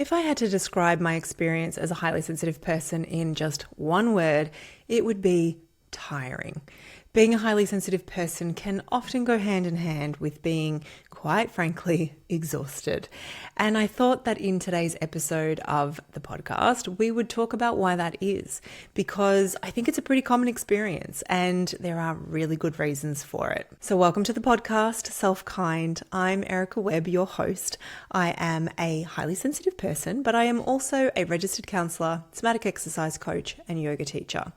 If I had to describe my experience as a highly sensitive person in just one word, it would be tiring. Being a highly sensitive person can often go hand in hand with being, quite frankly, exhausted. And I thought that in today's episode of the podcast, we would talk about why that is, because I think it's a pretty common experience and there are really good reasons for it. So welcome to the podcast, SelfKind. I'm Erica Webb, your host. I am a highly sensitive person, but I am also a registered counsellor, somatic exercise coach, and yoga teacher.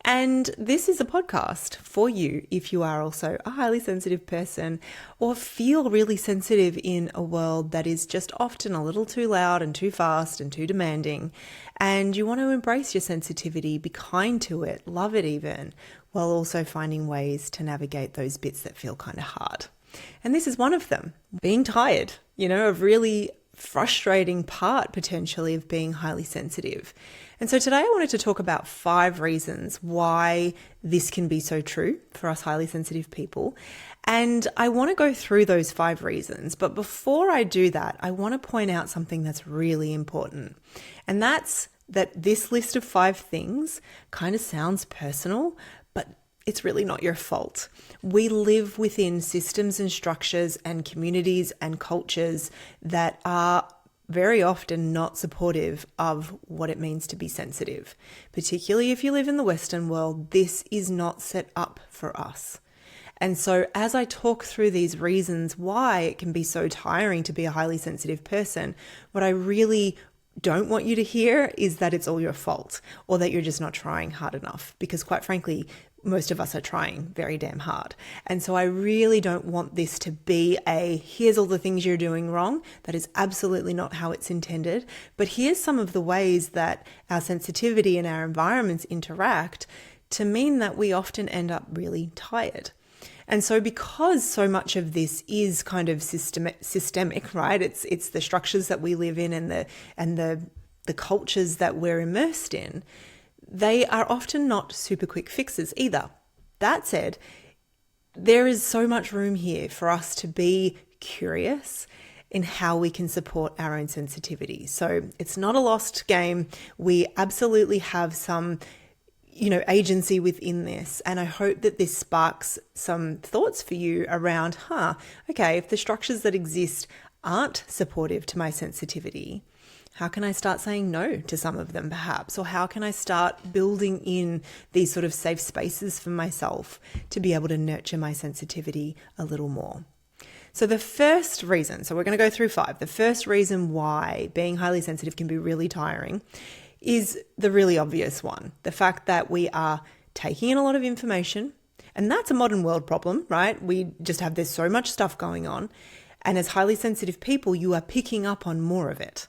And this is a podcast for you if you are also a highly sensitive person or feel really sensitive in a world that is just often a little too loud and too fast and too demanding. And you want to embrace your sensitivity, be kind to it, love it even, while also finding ways to navigate those bits that feel kind of hard. And this is one of them, being tired, a really frustrating part potentially of being highly sensitive. And so today I wanted to talk about 5 reasons why this can be so true for us highly sensitive people. And I want to go through those 5 reasons. But before I do that, I want to point out something that's really important. And that's that this list of 5 things kind of sounds personal, but it's really not your fault. We live within systems and structures and communities and cultures that are very often not supportive of what it means to be sensitive. Particularly if you live in the Western world, this is not set up for us. And so as I talk through these reasons why it can be so tiring to be a highly sensitive person, what I really don't want you to hear is that it's all your fault or that you're just not trying hard enough, because quite frankly, most of us are trying very damn hard. And so I really don't want this to be here's all the things you're doing wrong. That is absolutely not how it's intended. But here's some of the ways that our sensitivity and our environments interact to mean that we often end up really tired. And so because so much of this is kind of systemic, right? It's the structures that we live in and the cultures that we're immersed in. They are often not super quick fixes either. That said, there is so much room here for us to be curious in how we can support our own sensitivity. So it's not a lost game. We absolutely have some agency within this. And I hope that this sparks some thoughts for you around, okay, if the structures that exist aren't supportive to my sensitivity, how can I start saying no to some of them perhaps? Or how can I start building in these sort of safe spaces for myself to be able to nurture my sensitivity a little more? So the first reason, so we're going to go through 5. The first reason why being highly sensitive can be really tiring is the really obvious one. The fact that we are taking in a lot of information, and that's a modern world problem, right? There's so much stuff going on. And as highly sensitive people, you are picking up on more of it,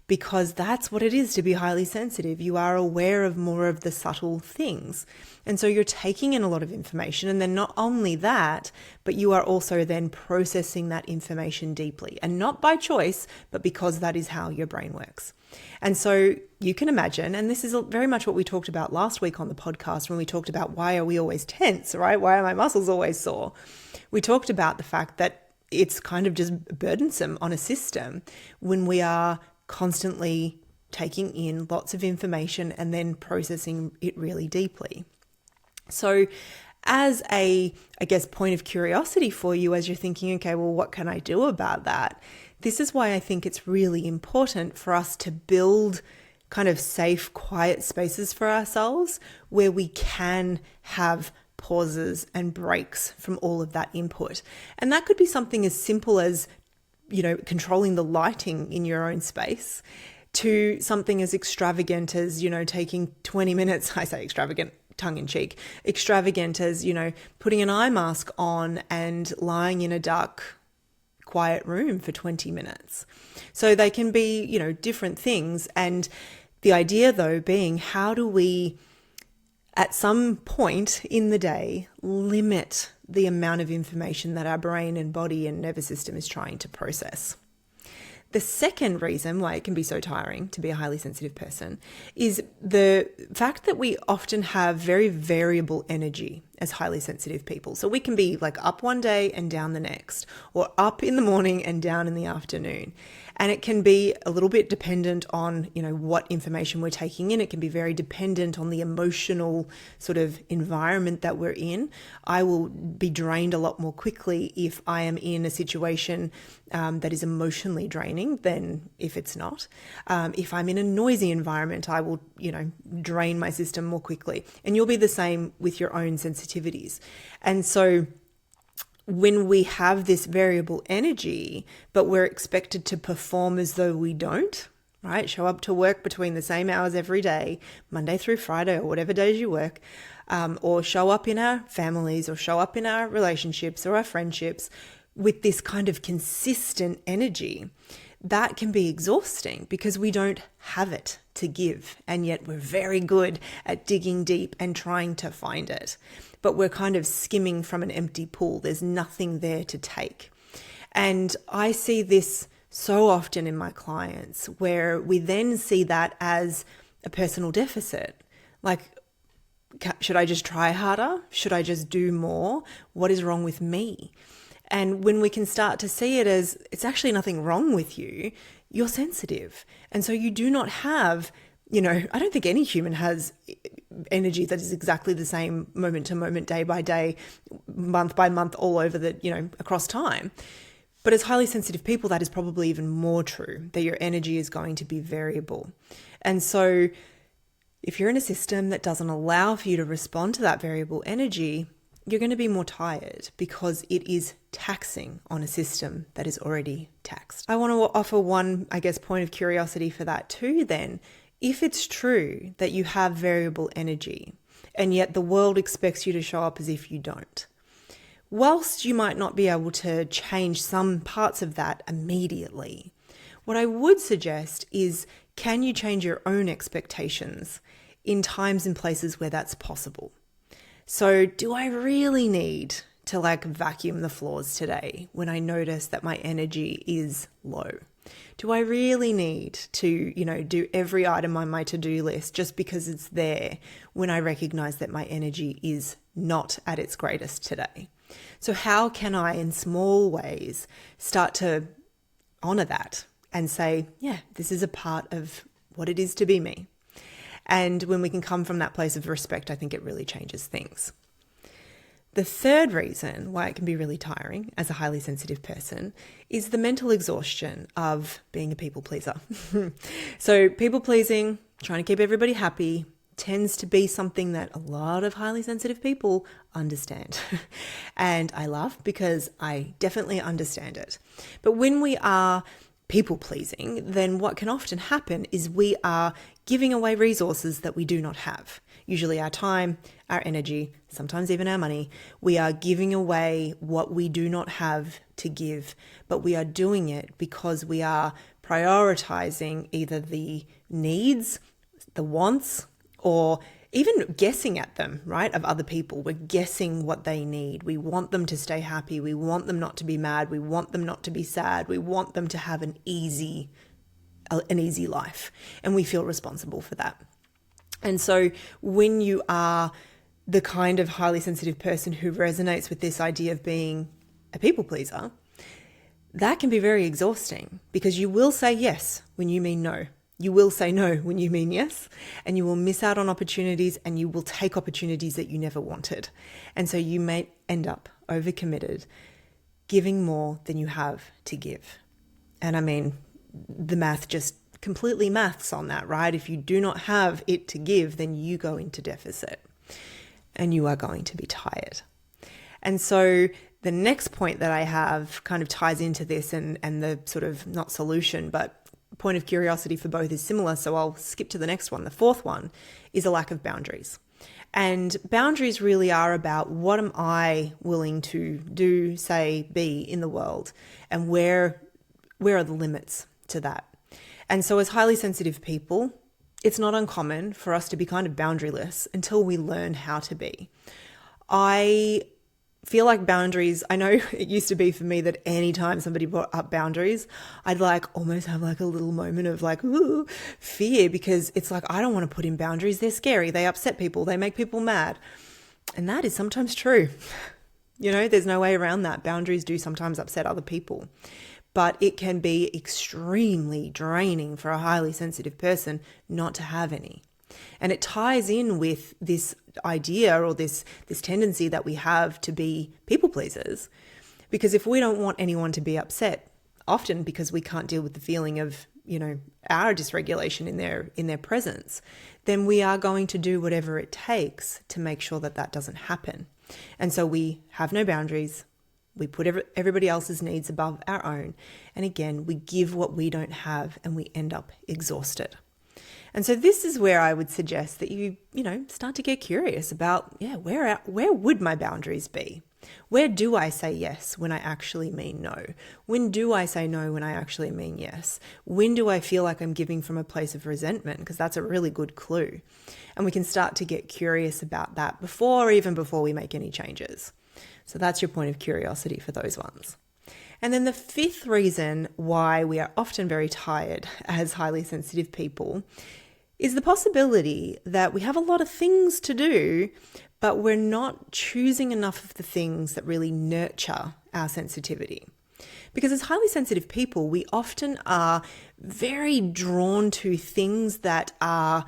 because that's what it is to be highly sensitive. You are aware of more of the subtle things. And so you're taking in a lot of information. And then not only that, but you are also then processing that information deeply, and not by choice, but because that is how your brain works. And so you can imagine, and this is very much what we talked about last week on the podcast when we talked about why are we always tense, right? Why are my muscles always sore? We talked about the fact that it's kind of just burdensome on a system when we are constantly taking in lots of information and then processing it really deeply. So as a point of curiosity for you as you're thinking, okay, well, what can I do about that? This is why I think it's really important for us to build kind of safe, quiet spaces for ourselves where we can have pauses and breaks from all of that input. And that could be something as simple as controlling the lighting in your own space, to something as extravagant as, taking 20 minutes, I say extravagant, tongue in cheek, extravagant as, putting an eye mask on and lying in a dark, quiet room for 20 minutes. So they can be, different things. And the idea though being, how do we at some point in the day limit the amount of information that our brain and body and nervous system is trying to process? The second reason why it can be so tiring to be a highly sensitive person is the fact that we often have very variable energy as highly sensitive people. So we can be like up one day and down the next, or up in the morning and down in the afternoon. And it can be a little bit dependent on, what information we're taking in. It can be very dependent on the emotional sort of environment that we're in. I will be drained a lot more quickly if I am in a situation that is emotionally draining than if it's not. If I'm in a noisy environment, I will, drain my system more quickly. And you'll be the same with your own sensitivities. And so when we have this variable energy, but we're expected to perform as though we don't, right? Show up to work between the same hours every day, Monday through Friday, or whatever days you work, or show up in our families, or show up in our relationships or our friendships with this kind of consistent energy, that can be exhausting because we don't have it to give. And yet we're very good at digging deep and trying to find it. But we're kind of skimming from an empty pool. There's nothing there to take. And I see this so often in my clients where we then see that as a personal deficit. Like, should I just try harder? Should I just do more? What is wrong with me? And when we can start to see it as it's actually nothing wrong with you, you're sensitive. And so you do not have, I don't think any human has energy that is exactly the same moment to moment, day by day, month by month, all over across time. But as highly sensitive people, that is probably even more true, that your energy is going to be variable. And so if you're in a system that doesn't allow for you to respond to that variable energy, you're going to be more tired because it is taxing on a system that is already taxed. I want to offer one, point of curiosity for that too then. If it's true that you have variable energy and yet the world expects you to show up as if you don't, whilst you might not be able to change some parts of that immediately, what I would suggest is, can you change your own expectations in times and places where that's possible? So do I really need to vacuum the floors today when I notice that my energy is low? Do I really need to, do every item on my to-do list just because it's there when I recognize that my energy is not at its greatest today? So how can I, in small ways, start to honor that and say, yeah, this is a part of what it is to be me? And when we can come from that place of respect, I think it really changes things. The third reason why it can be really tiring as a highly sensitive person is the mental exhaustion of being a people pleaser. So people pleasing, trying to keep everybody happy, tends to be something that a lot of highly sensitive people understand. And I laugh because I definitely understand it. But when we are people pleasing, then what can often happen is we are giving away resources that we do not have. Usually our time, our energy, sometimes even our money. We are giving away what we do not have to give, but we are doing it because we are prioritizing either the needs, the wants, or even guessing at them, right, of other people. We're guessing what they need. We want them to stay happy. We want them not to be mad. We want them not to be sad. We want them to have an easy life. And we feel responsible for that. And so when you are the kind of highly sensitive person who resonates with this idea of being a people pleaser, that can be very exhausting because you will say yes when you mean no. You will say no when you mean yes, and you will miss out on opportunities and you will take opportunities that you never wanted. And so you may end up overcommitted, giving more than you have to give. And I mean, the math just completely maths on that, right? If you do not have it to give, then you go into deficit and you are going to be tired. And so the next point that I have kind of ties into this and the sort of not solution, but point of curiosity for both is similar. So I'll skip to the next one. The fourth one is a lack of boundaries. And boundaries really are about what am I willing to do, say, be in the world, and where are the limits to that? And so as highly sensitive people, it's not uncommon for us to be kind of boundaryless until we learn how to be. I feel like boundaries, I know it used to be for me that anytime somebody brought up boundaries, I'd almost have a little moment of ooh, fear, because it's I don't want to put in boundaries. They're scary. They upset people. They make people mad. And that is sometimes true. There's no way around that. Boundaries do sometimes upset other people. but it can be extremely draining for a highly sensitive person not to have any. And it ties in with this idea or this tendency that we have to be people pleasers. Because if we don't want anyone to be upset, often because we can't deal with the feeling of, our dysregulation in their presence, then we are going to do whatever it takes to make sure that that doesn't happen. And so we have no boundaries. We put everybody else's needs above our own. And again, we give what we don't have and we end up exhausted. And so this is where I would suggest that you start to get curious about, where would my boundaries be? Where do I say yes when I actually mean no? When do I say no when I actually mean yes? When do I feel like I'm giving from a place of resentment? Because that's a really good clue. And we can start to get curious about that before we make any changes. So that's your point of curiosity for those ones. And then the fifth reason why we are often very tired as highly sensitive people is the possibility that we have a lot of things to do, but we're not choosing enough of the things that really nurture our sensitivity. Because as highly sensitive people, we often are very drawn to things that are,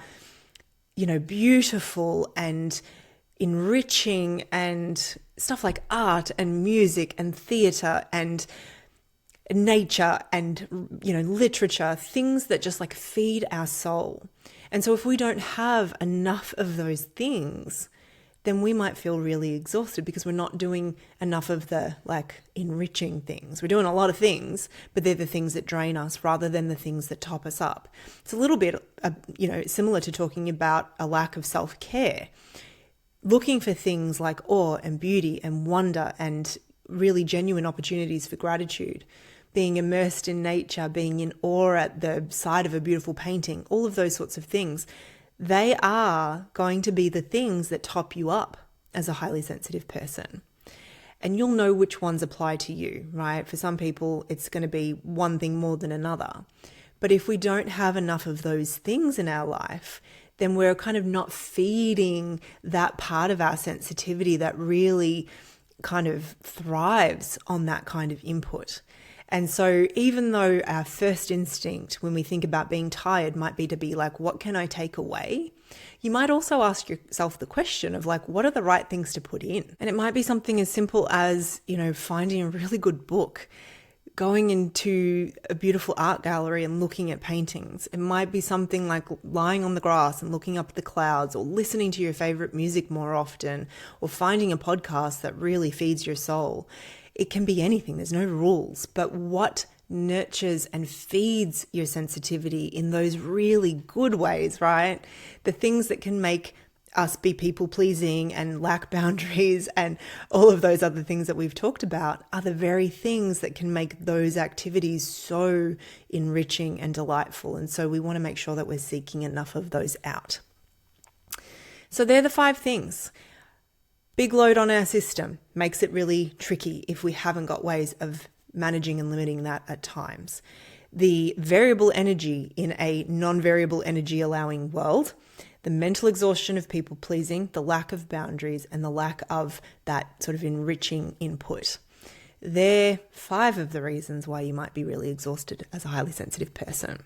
beautiful and enriching, and stuff like art and music and theatre and nature and, literature, things that just feed our soul. And so if we don't have enough of those things, then we might feel really exhausted because we're not doing enough of the enriching things. We're doing a lot of things, but they're the things that drain us rather than the things that top us up. It's a little bit, similar to talking about a lack of self-care. Looking for things like awe and beauty and wonder and really genuine opportunities for gratitude, being immersed in nature, being in awe at the sight of a beautiful painting, all of those sorts of things, they are going to be the things that top you up as a highly sensitive person. And you'll know which ones apply to you, right? For some people, it's going to be one thing more than another. But if we don't have enough of those things in our life, then we're kind of not feeding that part of our sensitivity that really kind of thrives on that kind of input. And so even though our first instinct when we think about being tired might be to be what can I take away? You might also ask yourself the question of what are the right things to put in? And it might be something as simple as, finding a really good book, going into a beautiful art gallery and looking at paintings. It might be something like lying on the grass and looking up at the clouds, or listening to your favorite music more often, or finding a podcast that really feeds your soul. It can be anything. There's no rules. But what nurtures and feeds your sensitivity in those really good ways, right? The things that can make us be people pleasing and lack boundaries and all of those other things that we've talked about are the very things that can make those activities so enriching and delightful. And so we want to make sure that we're seeking enough of those out. So they're the 5 things. Big load on our system makes it really tricky if we haven't got ways of managing and limiting that at times. The variable energy in a non-variable energy allowing world, the mental exhaustion of people pleasing, the lack of boundaries, and the lack of that sort of enriching input. They're 5 of the reasons why you might be really exhausted as a highly sensitive person.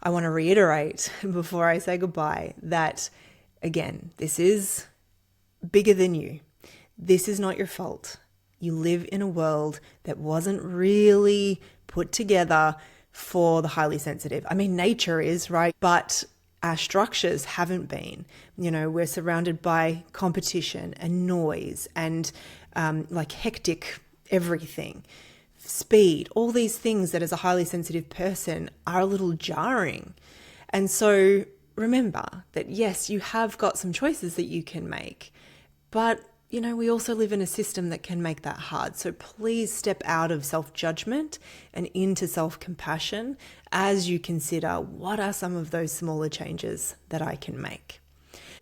I want to reiterate before I say goodbye that, again, this is bigger than you. This is not your fault. You live in a world that wasn't really put together for the highly sensitive. I mean, nature is, right? But our structures haven't been. We're surrounded by competition and noise and hectic everything, speed, all these things that as a highly sensitive person are a little jarring. And so remember that yes, you have got some choices that you can make, but we also live in a system that can make that hard. So please step out of self-judgment and into self-compassion as you consider what are some of those smaller changes that I can make.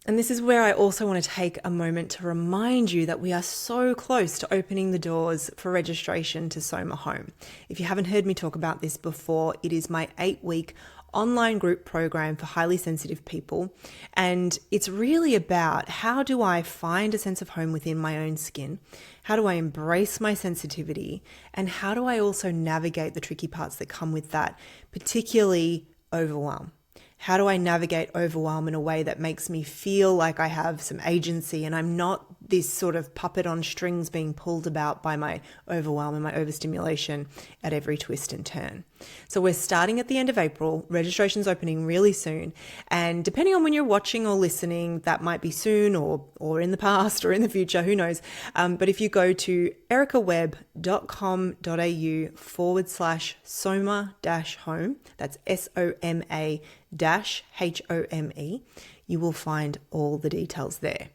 And this is where I also want to take a moment to remind you that we are so close to opening the doors for registration to SOMA Home. If you haven't heard me talk about this before, it is my 8-week online group program for highly sensitive people. And it's really about, how do I find a sense of home within my own skin? How do I embrace my sensitivity? And how do I also navigate the tricky parts that come with that, particularly overwhelm? How do I navigate overwhelm in a way that makes me feel like I have some agency and I'm not this sort of puppet on strings being pulled about by my overwhelm and my overstimulation at every twist and turn? So we're starting at the end of April. Registration's opening really soon. And depending on when you're watching or listening, that might be soon or in the past or in the future, who knows. But if you go to ericawebb.com.au/SOMA-home, that's SOMA-HOME, you will find all the details there.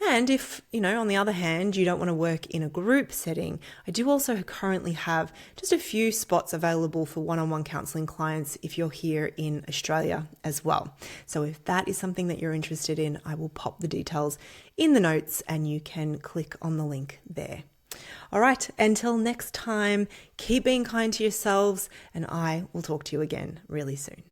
And if, on the other hand, you don't want to work in a group setting, I do also currently have just a few spots available for one-on-one counselling clients if you're here in Australia as well. So if that is something that you're interested in, I will pop the details in the notes and you can click on the link there. All right, until next time, keep being kind to yourselves, and I will talk to you again really soon.